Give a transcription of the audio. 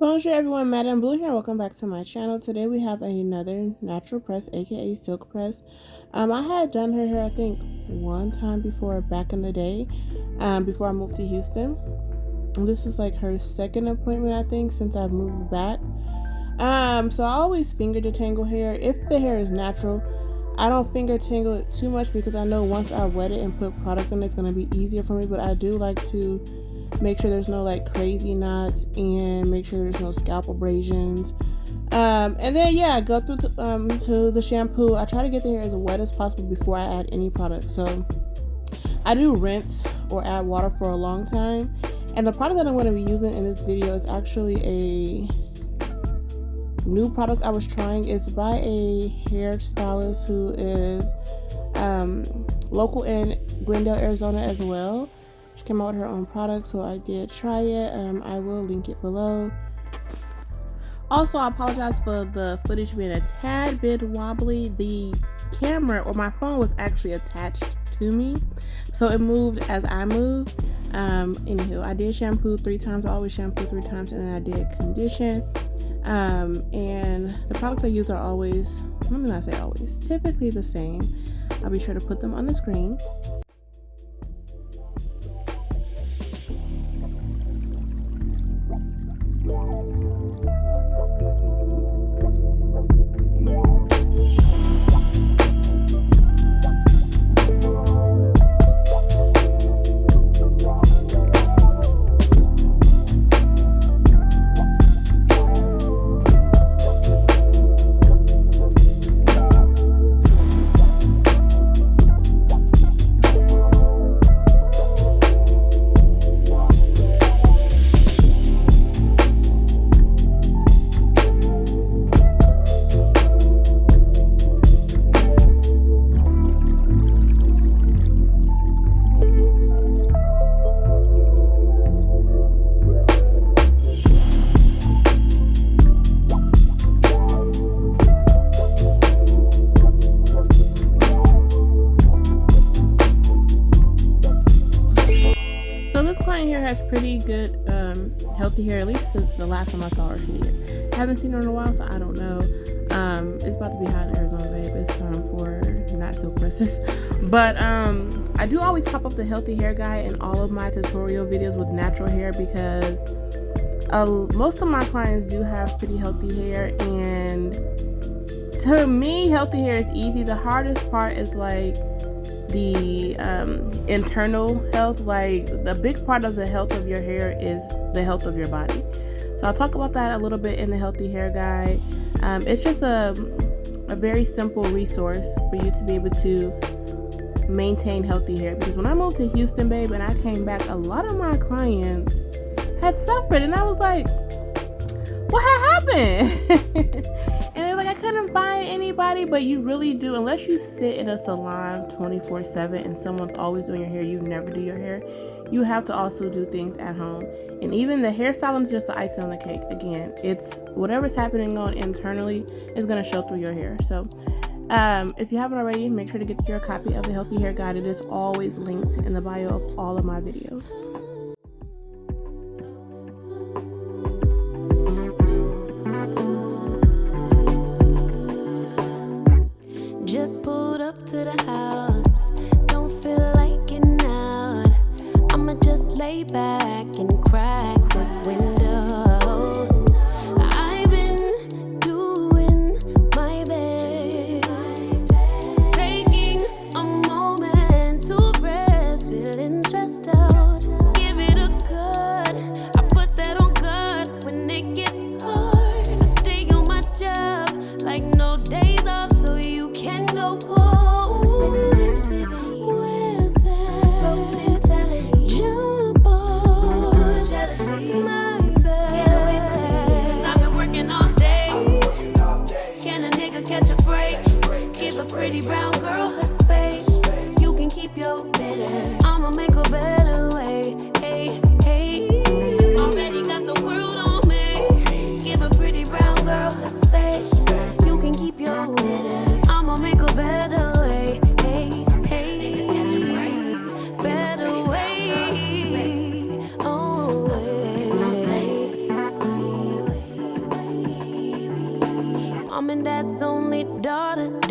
Bonjour everyone, Madam Blue here. Welcome back to my channel. Today we have another natural press, aka silk press. I had done her hair I think one time before back in the day, before I moved to Houston. And this is like her second appointment I think since I've moved back. So I always finger detangle hair. If the hair is natural, I don't finger tangle it too much because I know once I wet it and put product on it, it's going to be easier for me. But I do like to make sure there's no like crazy knots and make sure there's no scalp abrasions. And then yeah, go through to the shampoo. I try to get the hair as wet as possible before I add any product. So I do rinse or add water for a long time. And the product that I'm going to be using in this video is actually a new product I was trying. It's by a hairstylist who is local in Glendale, Arizona as well. She came out with her own product, so I did try it. I will link it below. Also, I apologize for the footage being a tad bit wobbly. The camera or my phone was actually attached to me, so it moved as I moved. Anywho, I did shampoo 3 times. I always shampoo 3 times, and then I did condition. And the products I use are always, let me not say always, typically the same. I'll be sure to put them on the screen. So this client here has pretty good healthy hair, at least since the last time I saw her she did. I haven't seen her in a while, so I don't know. It's about to be hot in Arizona, babe. It's time for not silk presses. But I do always pop up the healthy hair guy in all of my tutorial videos with natural hair because most of my clients do have pretty healthy hair, and to me healthy hair is easy. The hardest part is like the internal health. Like the big part of the health of your hair is the health of your body. So I'll talk about that a little bit in the healthy hair guide. It's just a very simple resource for you to be able to maintain healthy hair, because when I moved to Houston, babe, and I came back, a lot of my clients had suffered, and I was like, what had happened? And they're like, I couldn't find anybody. But you really do, unless you sit in a salon 24/7 and someone's always doing your hair, you never do your hair. You have to also do things at home. And even the hairstyling is just the icing on the cake. Again, it's whatever's happening on internally is going to show through your hair. So if you haven't already, make sure to get your copy of the Healthy Hair Guide. It is always linked in the bio of all of my videos. Just pulled up to the house, don't feel like getting out. I'ma just lay back and crack this window. I've been doing my best, taking a moment to rest, feeling stressed out. Give it a good, I put that on God when it gets hard. I stay on my job like no days off, so you can go home with the negativity, with that broke mentality. Jump on only daughter.